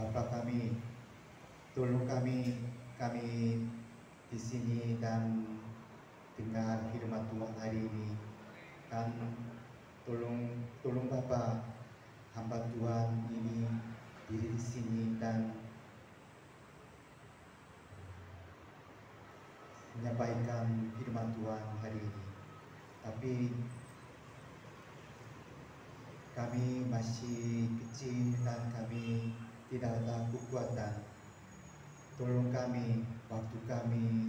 Bapa kami, tolong kami di sini dan dengar firman Tuhan hari ini. Dan tolong Bapa, hamba Tuhan ini diri di sini dan menyampaikan firman Tuhan hari ini. Tapi kami masih kecil dan kami tidak ada kekuatan. Tolong kami, waktu kami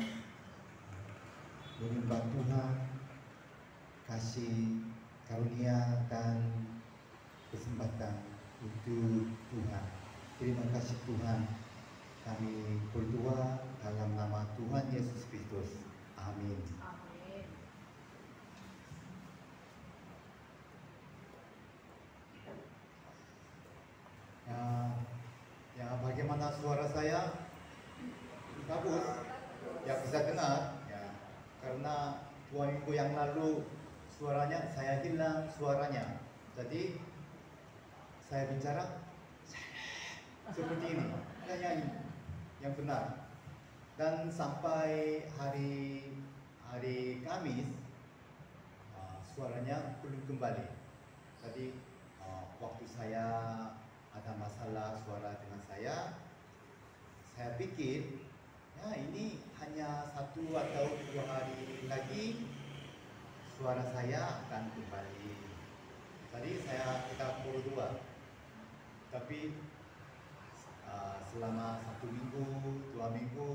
menyembah Tuhan, kasih karunia dan kesempatan untuk Tuhan. Terima kasih Tuhan. Kami berdoa dalam nama Tuhan Yesus Kristus. Amin. Amin. Ya, bagaimana suara saya? Bagus. Ya, bisa dengar. Ya, karena 2 minggu yang lalu suaranya saya hilang suaranya. Jadi saya bicara seperti ini. Nyanyi yang benar. Dan sampai hari Kamis suaranya belum kembali. Tadi waktu saya ada masalah suara dengan saya pikir ya ini hanya 1 atau 2 hari lagi suara saya akan kembali. Tadi kita berdoa, tapi selama 1 minggu, 2 minggu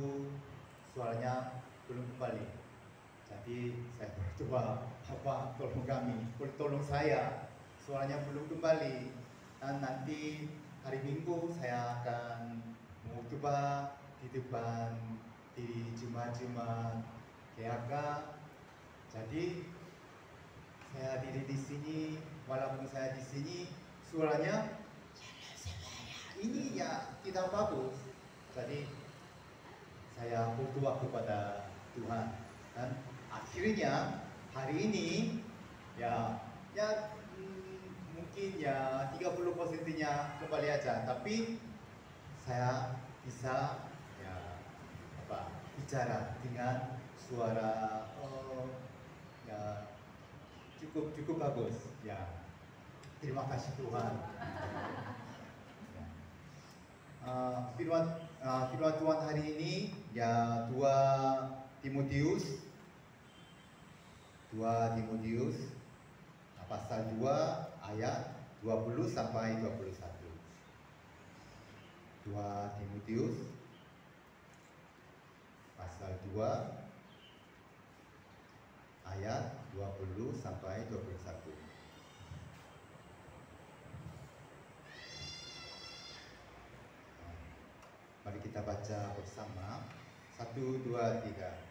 suaranya belum kembali. Jadi saya berdoa, Bapak tolong saya, suaranya belum kembali. Dan nanti hari Minggu saya akan mengkhotbah di depan di jemaat-jemaat GAK. Jadi saya diri di sini, walaupun saya di sini suaranya ini ya tidak bagus. Jadi saya berdoa kepada Tuhan dan akhirnya hari ini mungkin ya 30%-nya kembali aja, tapi saya bisa bicara dengan suara cukup bagus ya. Terima kasih Tuhan. Firman Tuhan hari ini ya 2 Timotius pasal 2 ayat 20 sampai 21. 2 Timotius pasal 2 ayat 20 sampai 21. Mari kita baca bersama. 1, 2, 3.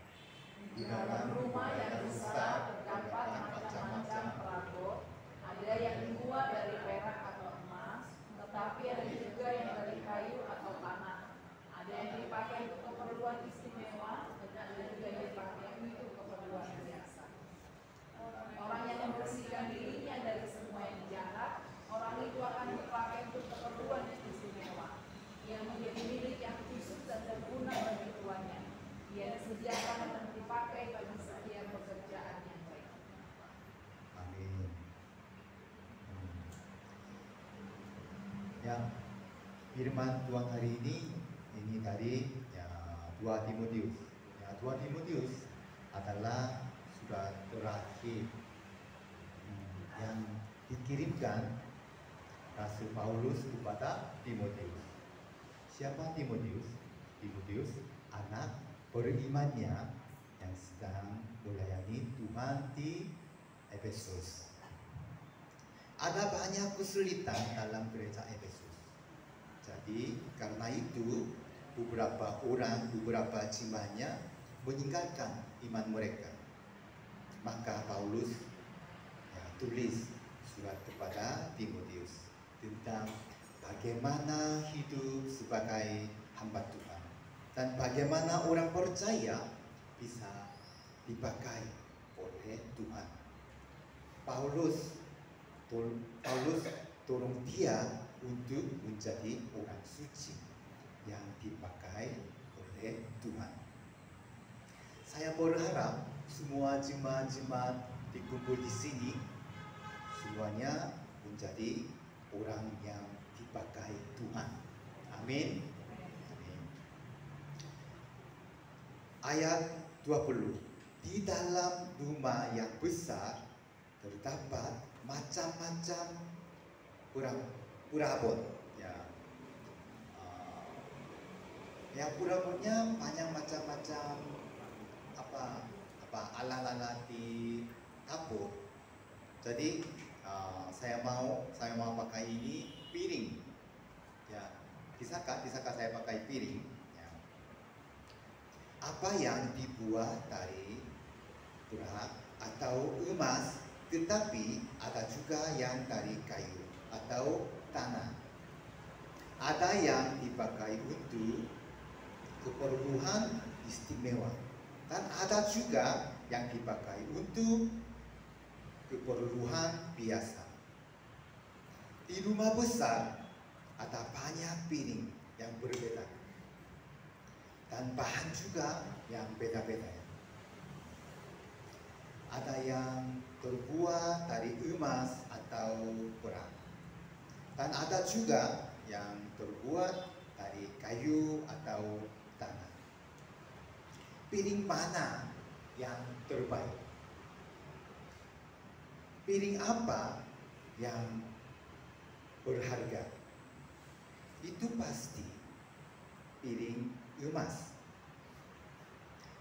Di dalam rumah yang besar terdapat macam-macam perabot. Ada yang dibuat dari perak atau emas, tetapi ada juga yang dari kayu atau tanah. Ada yang dipakai untuk keperluan istimewa, dan ada juga yang dipakai untuk keperluan biasa. Orang yang membersihkan dirinya dari semua yang jahat, orang itu akan dipakai untuk keperluan istimewa, yang menjadi milik yang khusus dan berguna bagi tuannya. Ia disediakan dan dipakai bagi setiap pekerjaan yang baik. Amin. Ya, firman Tuhan hari ini dari 2 Timotius. Ya, 2 Timotius adalah surat terakhir yang dikirimkan Rasul Paulus kepada Timotius. Siapa Timotius? Timotius anak berimannya yang sedang melayani Tuhan di Efesus. Ada banyak kesulitan dalam gereja Efesus. Jadi karena itu beberapa jemaatnya meninggalkan iman mereka. Maka Paulus tulis surat kepada Timotius tentang bagaimana hidup sebagai hamba Tuhan dan bagaimana orang percaya bisa dipakai oleh Tuhan. Paulus tolong dia untuk menjadi orang suci yang dipakai oleh Tuhan. Saya berharap semua jemaat-jemaat dikumpul di sini semuanya menjadi orang yang dipakai Tuhan. Amin. Amin. Ayat 20. Di dalam rumah yang besar terdapat macam-macam perabot. Ya, perabotnya banyak macam-macam ala-ala di dapur. Jadi saya mau pakai ini piring. Ya, bisakah saya pakai piring? Ya. Apa yang dibuat dari perak atau emas, tetapi ada juga yang dari kayu atau tanah. Ada yang dipakai untuk keperluan istimewa, dan ada juga yang dipakai untuk keperluan biasa. Di rumah besar ada banyak piring yang berbeda, dan bahan juga yang beda-beda. Ada yang terbuat dari emas atau perak, dan ada juga yang terbuat dari kayu atau tanah. Piring mana yang terbaik? Piring apa yang berharga? Itu pasti piring emas.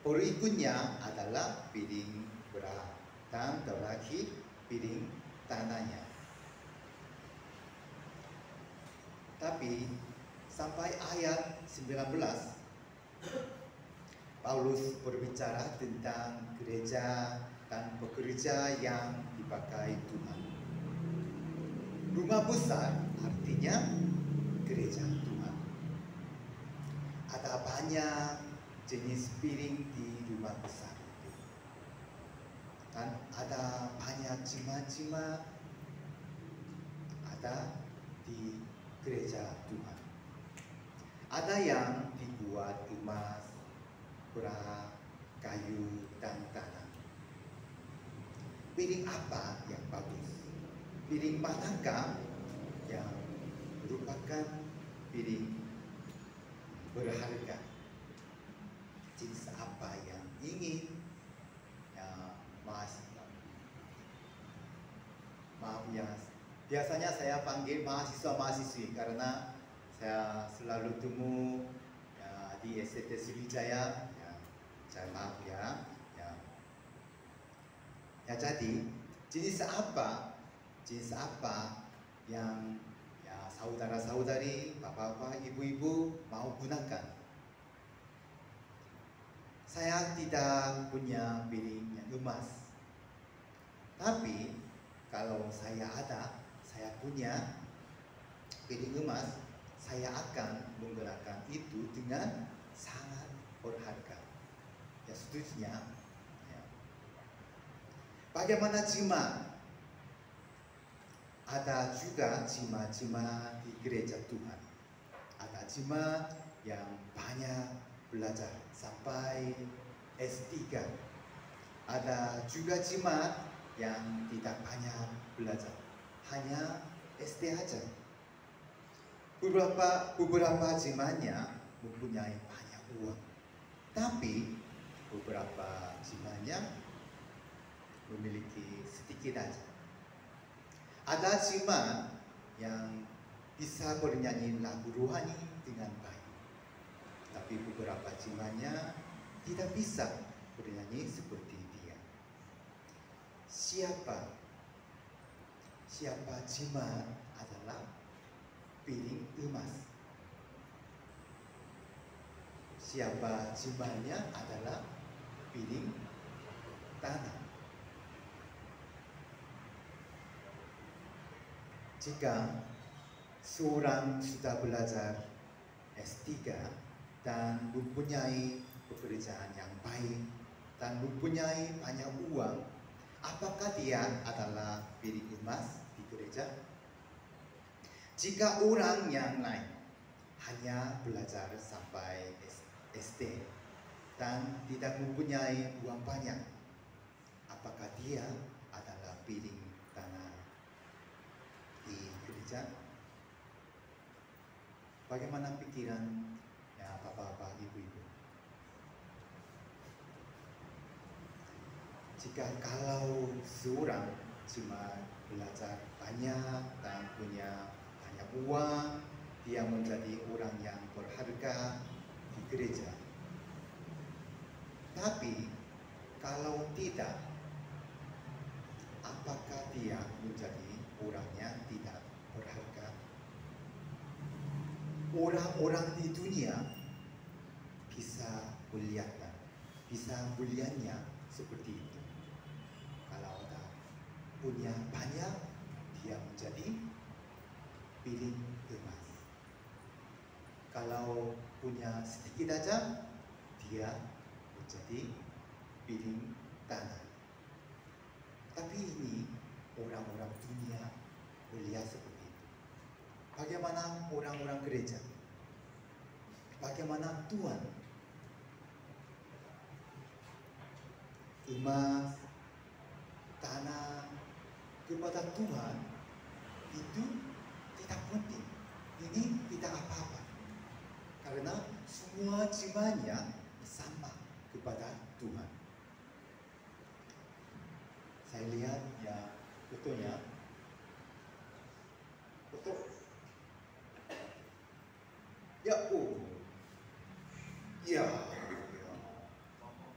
Berikutnya adalah piring perak, dan terakhir piring tanahnya. Tapi sampai ayat 19 Paulus berbicara tentang gereja dan pekerja yang dipakai Tuhan. Rumah besar artinya gereja Tuhan. Ada banyak jenis piring di rumah besar itu, dan ada banyak jemaat-jemaat ada di gereja Tuhan. Ada yang dibuat emas, perak, kayu, dan tanah. Piring apa yang bagus? Piring manakah yang merupakan piring berharga? Jenis apa yang ingin biasanya saya panggil mahasiswa-mahasiswi karena saya selalu temu di STT Sriwijaya. Saya maaf ya. Jadi jenis apa yang saudara-saudari, bapak-bapak, ibu-ibu mau gunakan? Saya tidak punya piring yang emas, tapi kalau saya punya piring emas, saya akan menggunakan itu dengan sangat berharga. Ya, setujunya. Ya. Bagaimana jemaat? Ada juga jemaat-jemaat di gereja Tuhan. Ada jemaat yang banyak belajar sampai S3. Ada juga jemaat yang tidak banyak belajar, hanya SD aja. Beberapa jemaatnya mempunyai banyak uang, tapi beberapa jemaatnya memiliki sedikit aja. Ada jemaat yang bisa bernyanyi lagu rohani dengan baik, tapi beberapa jemaatnya tidak bisa bernyanyi seperti dia. Siapa jemaat adalah piring emas. Siapa jemaatnya adalah piring tanah. Jika seorang sudah belajar S3 dan mempunyai pekerjaan yang baik dan mempunyai banyak uang, apakah dia adalah piring emas di gereja? Jika orang yang lain hanya belajar sampai SD dan tidak mempunyai uang banyak, apakah dia adalah piring tanah di gereja? Bagaimana pikiran ya bapak-bapak, ibu-ibu? Jika kalau seorang cuma belajar banyak dan punya banyak uang, dia menjadi orang yang berharga di gereja. Tapi kalau tidak, apakah dia menjadi orang yang tidak berharga? Orang-orang di dunia bisa melihatnya seperti itu. Kalau ada punya banyak, dia menjadi piring emas. Kalau punya sedikit aja, dia menjadi piring tanah. Tapi ini orang-orang dunia melihat seperti itu. Bagaimana orang-orang gereja? Bagaimana Tuhan? Emas, tanah kepada Tuhan itu tidak penting. Ini tidak apa-apa. Karena semua jiwanya sama kepada Tuhan. Saya lihat ya fotonya. Foto. Ya, ya.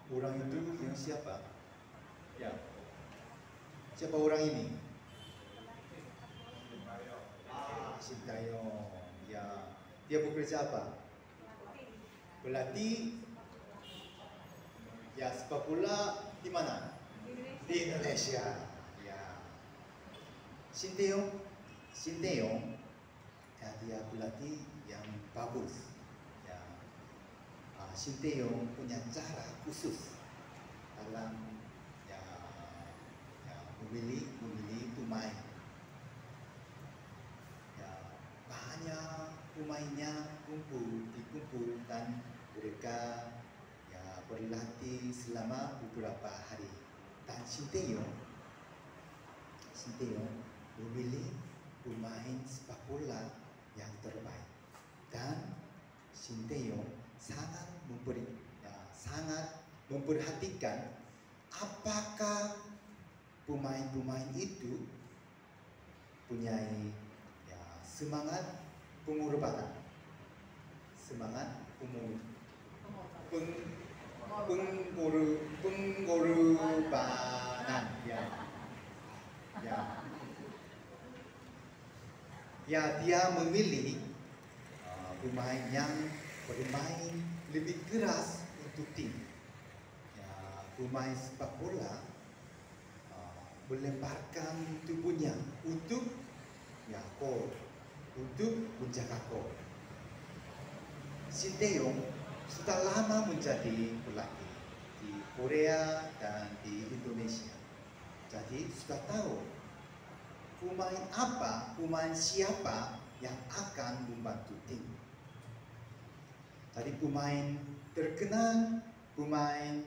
Orang itu yang siapa? Ya. Siapa orang ini? Sintayong. Ya. Dia bekerja apa? Pelatih. Ya, sepak bola di mana? Di Indonesia. Ya. Sintayong ya, dia pelatih yang bagus. Ya. Sintayong punya cara khusus dalam memilih pemain. Ya, banyak pemainnya dikumpul dan mereka ya berlatih selama beberapa hari. Dan Sintayong memilih pemain sepak bola yang terbaik. Dan Sintayong sangat memperhatikan apakah pemain-pemain itu punya ya, semangat pengorbanan, pengorbanan, ya dia memilih pemain yang bermain lebih keras untuk tim. Ya, pemain sepak bola melemparkan tubuhnya untuk untuk menjaga gol. Sintayong sudah lama menjadi pelatih di Korea dan di Indonesia. Jadi sudah tahu pemain siapa yang akan membantu tim. Jadi pemain terkenal, pemain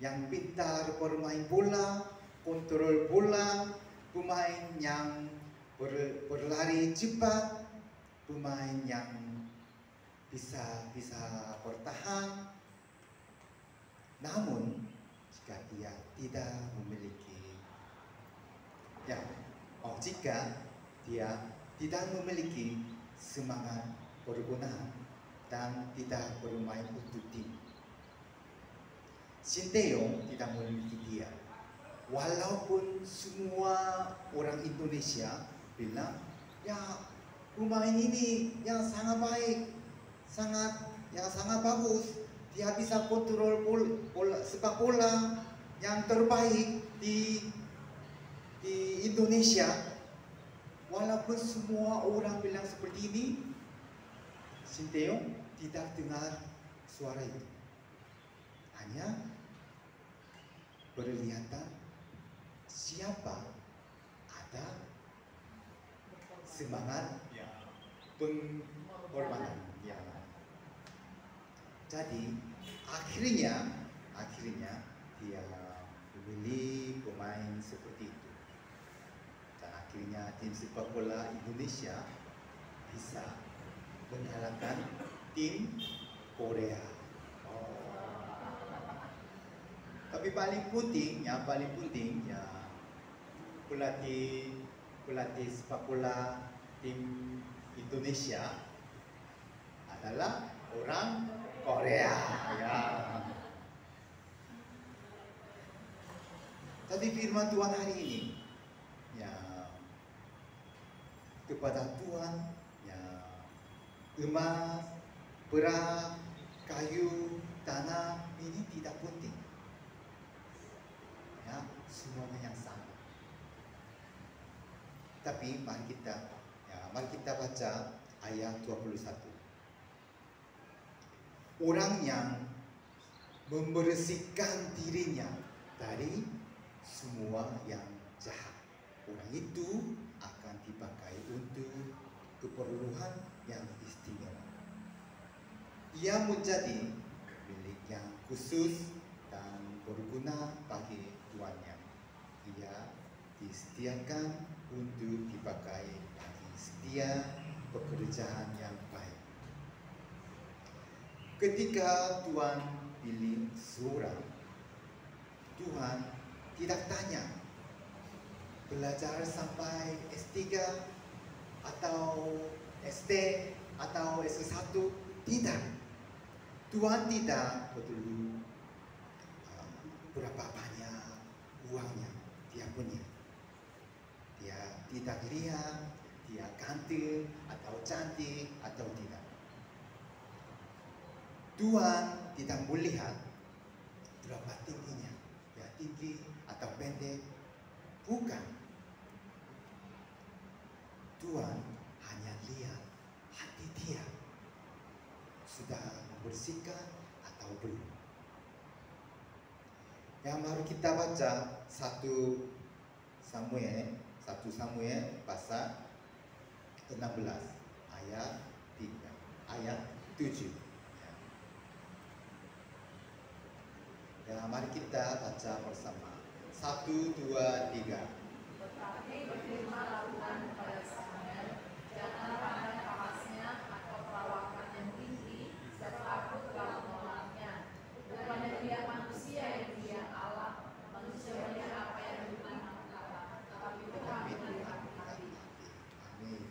yang pintar bermain bola, kontrol bola, pemain yang berlari cepat, pemain yang bisa bertahan. Namun jika dia tidak memiliki jika dia tidak memiliki semangat berguna dan tidak bermain untuk tim, Sintayong tidak memiliki dia. Walaupun semua orang Indonesia bilang, ya pemain ini yang sangat baik, sangat bagus, dia bisa kontrol sepak bola yang terbaik di Indonesia. Walaupun semua orang bilang seperti ini, Sintayong tidak dengar suara itu. Hanya berlihatan siapa ada semangat penghormatan. Ya. Jadi akhirnya dia memilih pemain seperti itu. Dan akhirnya tim sepak bola Indonesia bisa mengalahkan tim Korea. Tapi paling penting ya pelatih sepak bola tim Indonesia adalah orang Korea. Ya. Tadi firman Tuhan hari ini ya kepada Tuhan ya emas, perak, kayu, tanah ini tidak penting. Ya, semuanya yang sama. Tapi mari kita baca ayat 21. Orang yang membersihkan dirinya dari semua yang jahat, orang itu akan dipakai untuk keperluan yang istimewa. Ia menjadi milik yang khusus dan berguna bagi tuannya. Ia disediakan untuk dipakai bagi setiap pekerjaan yang baik. Ketika Tuhan pilih seorang, Tuhan tidak tanya belajar sampai S3 atau SD atau S1, tidak. Tuhan tidak peduli berapa banyak uangnya dia punya. Dia tidak lihat dia ganteng atau cantik atau tidak. Tuhan tidak melihat berapa tingginya, ya tinggi atau pendek, bukan. Tuhan hanya lihat hati dia sudah membersihkan atau belum. Yang mari kita baca 1 Samuel pasal 16 ayat 7. Ya, mari kita baca bersama. 1, 2, 3. Tetapi berfirmanlah Tuhan kepada Samuel, jangan pandang pahasnya atau perawakan yang tinggi, sebab aku telah menolaknya. Bukannya dia manusia yang dia Allah, manusia melihat apa yang Tuhan katakan, tetapi Tuhan melihat hati. Amin.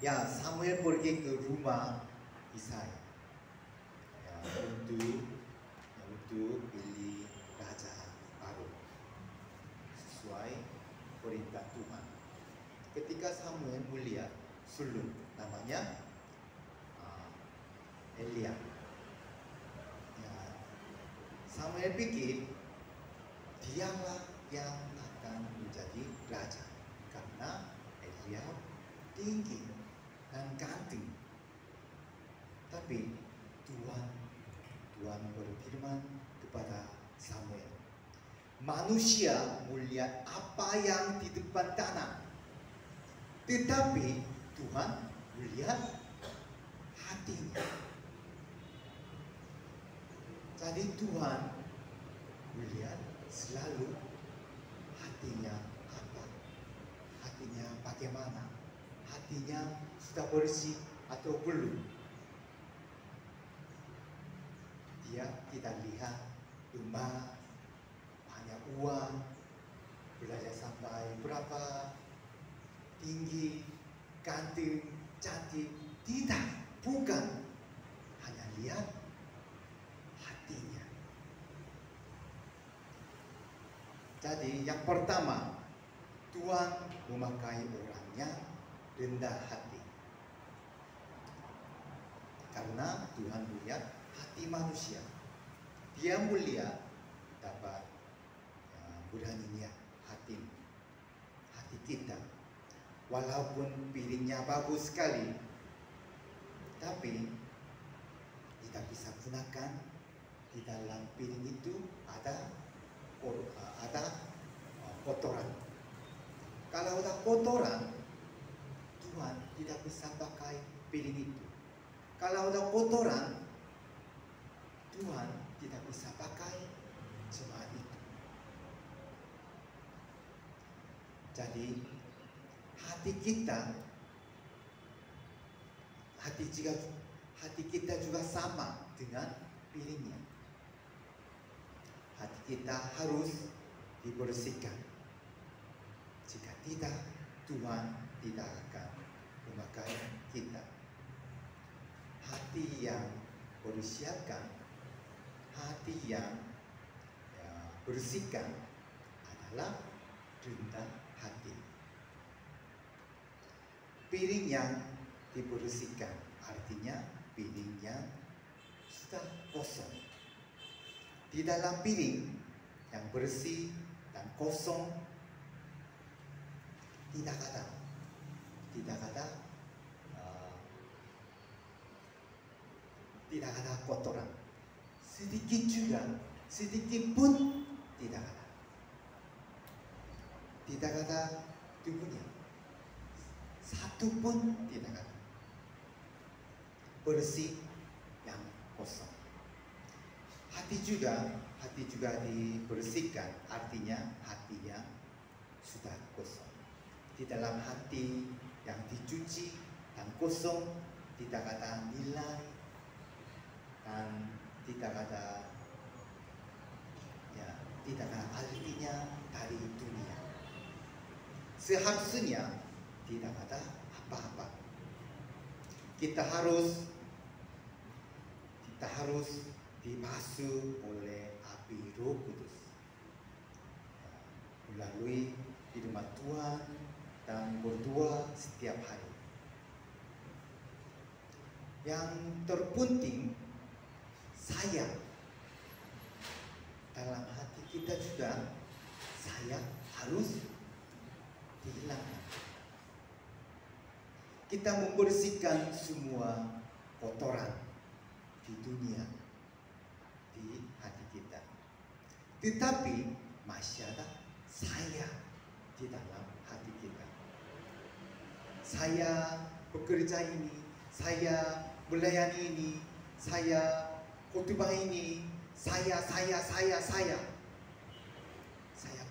Ya, Samuel pergi ke rumah Isai ya, untuk pilih raja baru sesuai perintah Tuhan. Ketika Samuel melihat sulung namanya Elia, ya, Samuel pikir dialah yang akan menjadi raja karena Elia tinggi dan ganteng. Tapi Tuhan berfirman kepada Samuel, manusia melihat apa yang di depan tanah, tetapi Tuhan melihat hatinya. Jadi Tuhan melihat selalu hatinya apa, hatinya bagaimana, hatinya sudah bersih atau belum. Dia tidak lihat emas, banyak uang, belajar sampai berapa, tinggi, ganteng, cantik. Tidak, bukan. Hanya lihat hatinya. Jadi yang pertama, Tuhan memakai orangnya rendah hati. Karena Tuhan melihat hati manusia. Dia mulia dapat beraninya hati kita. Walaupun piringnya bagus sekali, tapi tidak bisa gunakan. Di dalam piring itu ada kotoran. Kalau ada kotoran, Tuhan tidak bisa pakai piring itu. Kalau ada kotoran, Tuhan tidak bisa pakai jemaat itu. Jadi hati kita juga sama dengan piringnya. Hati kita harus dibersihkan. Jika tidak, Tuhan tidak akan memakai kita. Hati yang bersiapkan, hati yang bersihkan adalah rendah hati. Piring yang dibersihkan artinya piring yang sudah kosong. Di dalam piring yang bersih dan kosong tidak ada kotoran. Sedikit pun tidak ada. Tidak ada tubuhnya. Satu pun tidak ada. Bersih yang kosong. Hati juga dibersihkan, artinya hati yang sudah kosong. Di dalam hati yang dicuci dan kosong tidak ada nilai dan tidak ada artinya dari dunia. Seharusnya tidak ada apa-apa. Kita harus dibasuh oleh api Roh Kudus melalui firman Tuhan dan berdoa setiap hari. Yang terpenting, saya dalam hati kita juga, saya harus dihilangkan. Kita membersihkan semua kotoran di dunia, di hati kita. Tetapi masih ada saya di dalam hati kita. Saya bekerja ini, saya melayani ini, saya khotbah ini, saya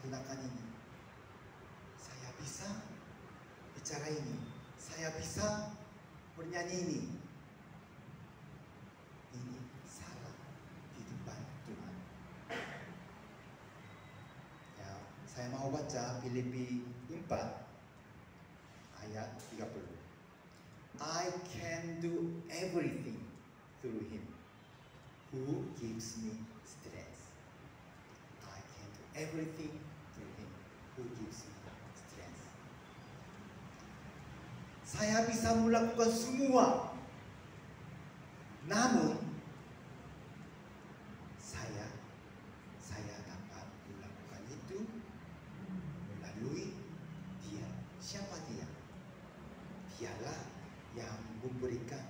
gunakan ini. Saya bisa bicara ini, saya bisa bernyanyi ini. Ini salah di depan Tuhan. Ya, saya mau baca Filipi 4 ayat 30. I can do everything through Him who gives me strength. I can do everything through Him who gives me strength. Saya bisa melakukan semua, namun saya dapat melakukan itu melalui Dia. Siapa Dia? Dialah yang memberikan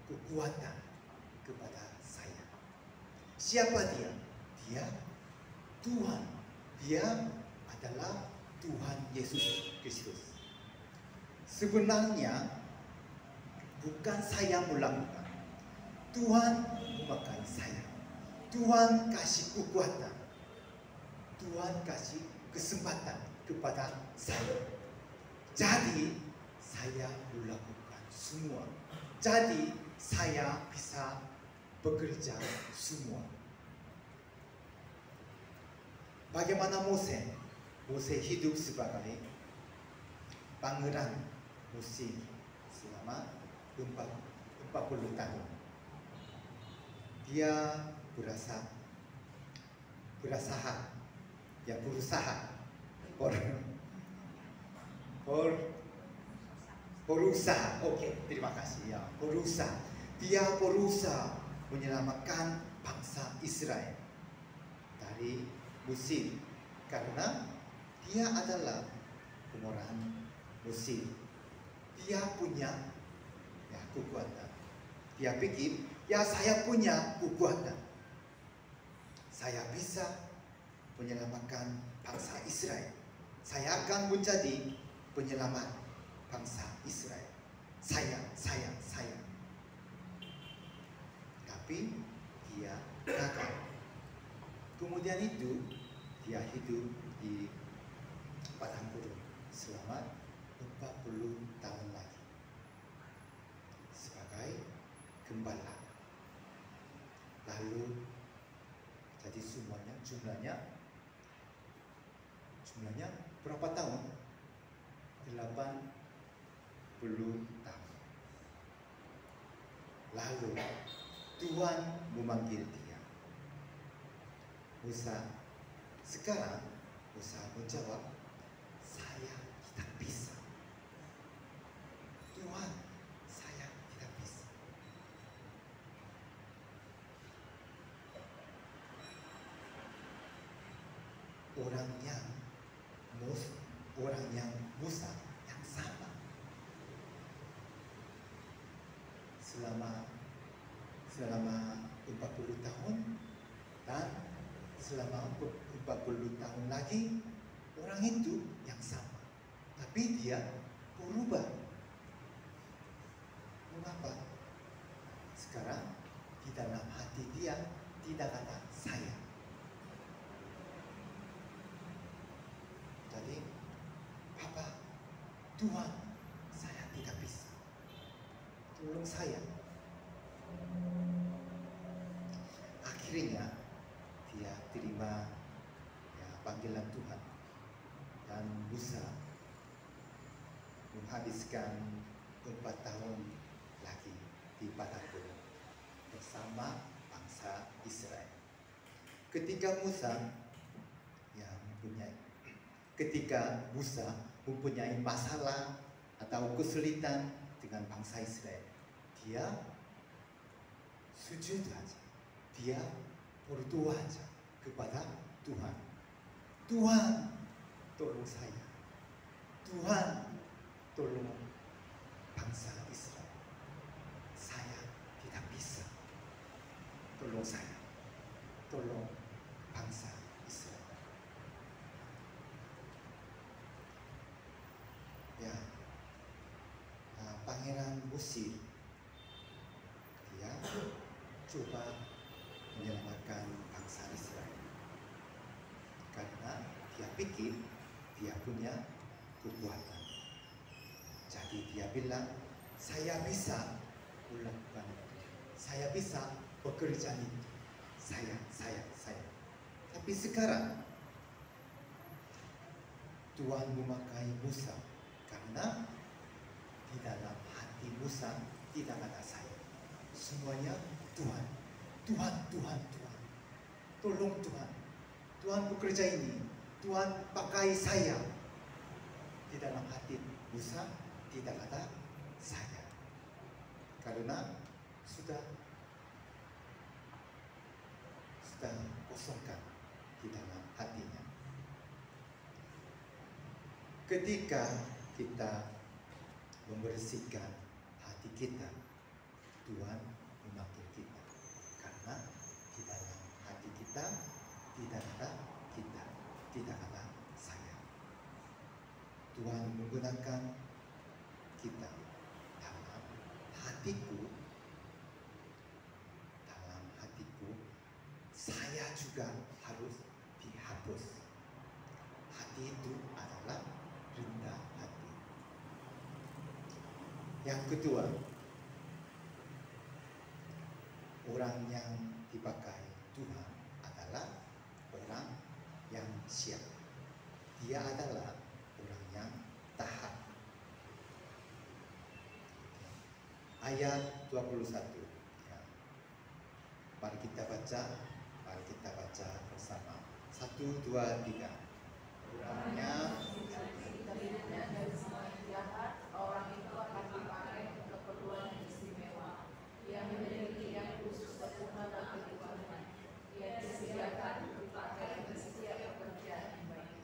kekuatan kepada saya. Siapa Dia? Dia Tuhan. Dia adalah Tuhan Yesus Kristus. Sebenarnya bukan saya melakukan, Tuhan memakai saya. Tuhan kasih kekuatan, Tuhan kasih kesempatan kepada saya. Jadi saya melakukan semua. Jadi saya bisa bekerja semua. Bagaimana Mose? Mose hidup sebagai pangeran Mesir selama 40 tahun. Dia berusaha berusaha. Oke, terima kasih ya. Berusaha. Dia berusaha menyelamatkan bangsa Israel dari Mesir karena dia adalah orang Mesir. Dia punya kekuatan. Dia pikir, saya punya kekuatan. Saya bisa menyelamatkan bangsa Israel. Saya akan menjadi penyelamat bangsa Israel. Sayang, sayang, sayang. Tapi dia gagal. Kemudian itu dia hidup di padang gurun selama 40 tahun lagi sebagai gembala. Lalu jadi semuanya jumlahnya berapa tahun? 80 tahun. Lalu Tuhan memanggil dia. Musa, sekarang Musa menjawab, saya tidak bisa. Tuhan, saya tidak bisa. Orang yang Musa yang sama selama 40 tahun dan selama 40 tahun lagi orang itu yang sama, tapi dia berubah. Mengapa? Sekarang di dalam hati dia tidak ada saya. Jadi, Papa, Tuhan, saya tidak bisa. Tolong saya. Akhirnya dia terima panggilan Tuhan dan Musa menghabiskan 4 tahun lagi di padang gurun bersama bangsa Israel. Ketika Musa mempunyai masalah atau kesulitan dengan bangsa Israel, dia sujud saja, dia berdoa saja kepada Tuhan. Tuhan, tolong saya. Tuhan, tolong bangsa Israel. Saya tidak bisa. Tolong saya. Tolong bangsa Israel. Ya, Pangeran Mesir, dia coba menyelamatkan bangsa Israel karena dia pikir dia punya kekuatan. Jadi dia bilang, saya bisa melakukan itu, saya bisa bekerja itu, saya. Tapi sekarang Tuhan memakai Musa karena di dalam hati Musa tidak ada saya. Semuanya Tuhan. Tolong Tuhan. Tuhan bekerja ini. Tuhan pakai saya. Di dalam hati Musa tidak ada saya. Karena sudah kosongkan di dalam hatinya. Ketika kita membersihkan hati kita, Tuhan memanggil kita. Karena di dalam hati kita tidak ada kita, tidak ada saya. Tuhan menggunakan kita dalam hatiku, saya juga harus dihapus. Hati itu adalah rendah hati. Yang kedua, orang yang dipakai Tuhan adalah orang yang siap. Dia adalah orang yang tahan. Ayat 21. Ya. Mari kita baca bersama. 1, 2, 3. Orangnya dari semua yang jahat, orang itu akan dipakai untuk keperluan yang istimewa. Ia memiliki yang khusus berguna bagi kehidupannya. Ia disediakan dipakai untuk setiap pekerjaan yang baik.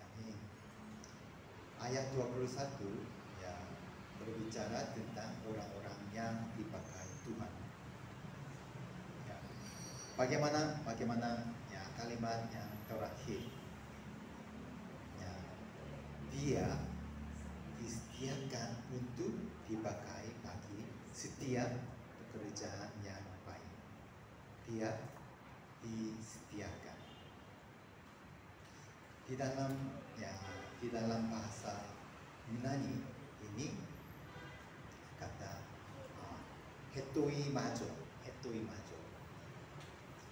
Amin. Ayat 21 ya berbicara tentang orang-orang yang dipakai Tuhan. Ya. Bagaimana ya kalimat yang terakhir. Ya. Dia disediakan untuk dipakai bagi setiap pekerjaan yang baik. Dia disediakan. Di dalam bahasa Yunani ini kata hetoi majo.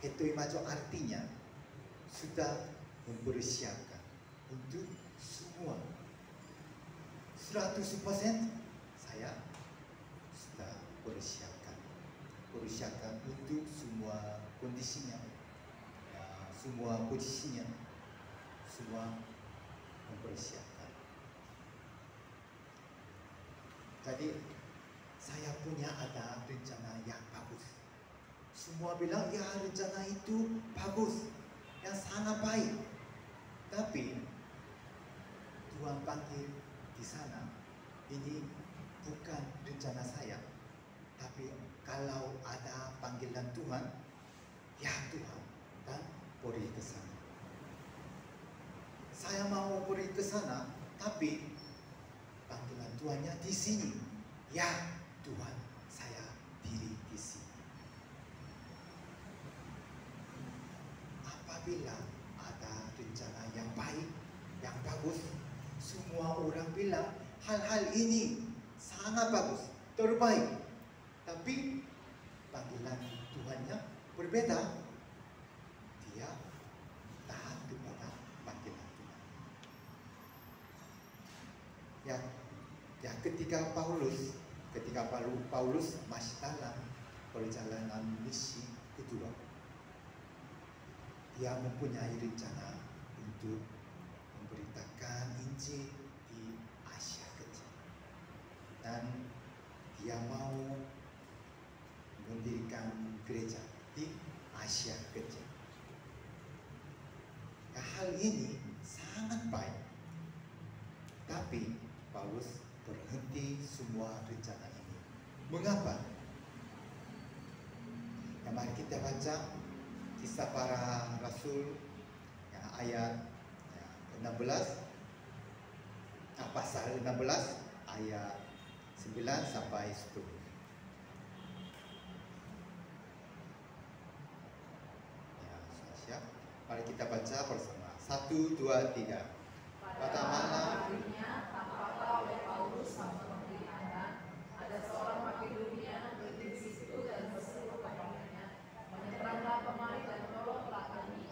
Hetoi majo artinya sudah mempersiapkan untuk semua. 100% saya sudah persiapkan untuk semua kondisinya, semua posisinya, semua mempersiapkan. Jadi saya punya ada rencana yang bagus. Semua bilang ya rencana itu bagus, yang sangat baik. Tapi Tuhan panggil di sana, ini bukan rencana saya. Tapi kalau ada panggilan Tuhan, ya Tuhan, dan pergi ke sana. Saya mau pergi ke sana, tapi panggilan Tuhannya di sini. Ya Tuhan, saya diri di sini. Apabila ada rencana yang baik, yang bagus, semua orang bilang hal-hal ini sangat bagus, terbaik. Tapi panggilan Tuhannya berbeda. Dia taat kepada panggilan Tuhan. Ya ketika Paulus masih dalam perjalanan misi kedua, dia mempunyai rencana untuk memberitakan Injil di Asia Kecil, dan dia mau mendirikan gereja di Asia Kecil. Hal ini sangat baik, tapi Paulus berhenti semua rencana ini. Mengapa? Mari kita baca Kisah Para Rasul ayat 16, pasal 16 ayat 9 sampai 10. Siap. Mari kita baca bersama. 1, 2, 3. Pada malam harinya, tampaklah oleh Paulus sama pemberitaan, ada seorang Makedonia berdiri di situ dan berseru kepadanya, menyeberanglah kemari dan tolonglah kami.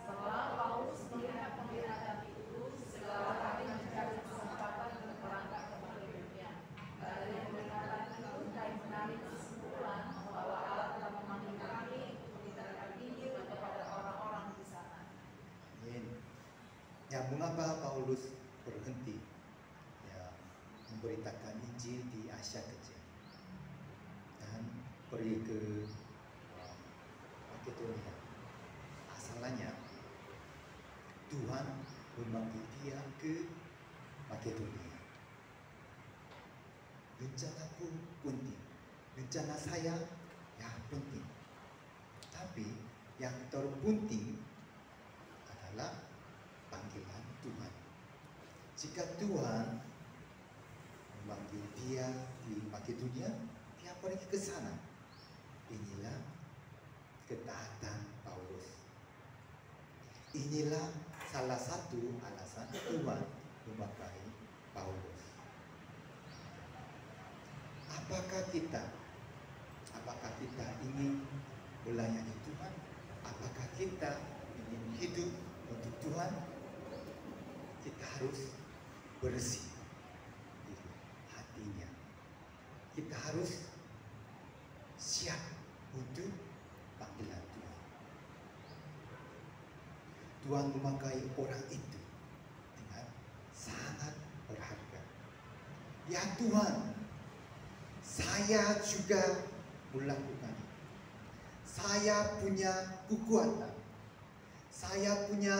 Setelah Paulus melihat pemberitaan itu, segala kami mencari kesempatan untuk berangkat ke Makedonia. Dari pemberitaan itu, kami menarik kesimpulan bahwa Allah telah memanggil kami untuk memberitakan Injil kepada orang-orang di sana. Mengapa Paulus berhenti memberitakan Injil di Asia Kecil dan pergi ke Makedonia? Asalnya Tuhan memanggil dia ke Makedonia. Rencanaku penting, rencana saya penting, tapi yang terpenting adalah panggilan Tuhan. Jika Tuhan memanggil dia di Makedonia, dia pergi ke sana. Inilah ketaatan Paulus. Inilah salah satu alasan Tuhan memakai Paulus. Apakah kita ingin melayani Tuhan? Apakah kita ingin hidup untuk Tuhan? Kita harus bersih di hatinya. Kita harus siap untuk panggilan Tuhan. Tuhan memakai orang itu dengan sangat berharga. Ya Tuhan, saya juga melakukan. Saya punya kekuatan. Saya punya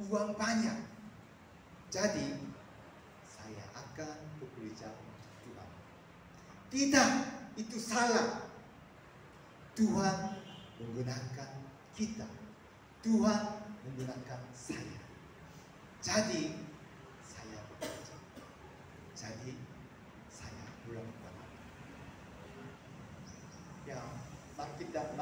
uang banyak. Jadi saya akan bekerja untuk Tuhan. Tidak, itu salah. Tuhan menggunakan kita. Tuhan menggunakan saya. Jadi saya bekerja. Jadi saya pulang ke Batam. Ya, mari kita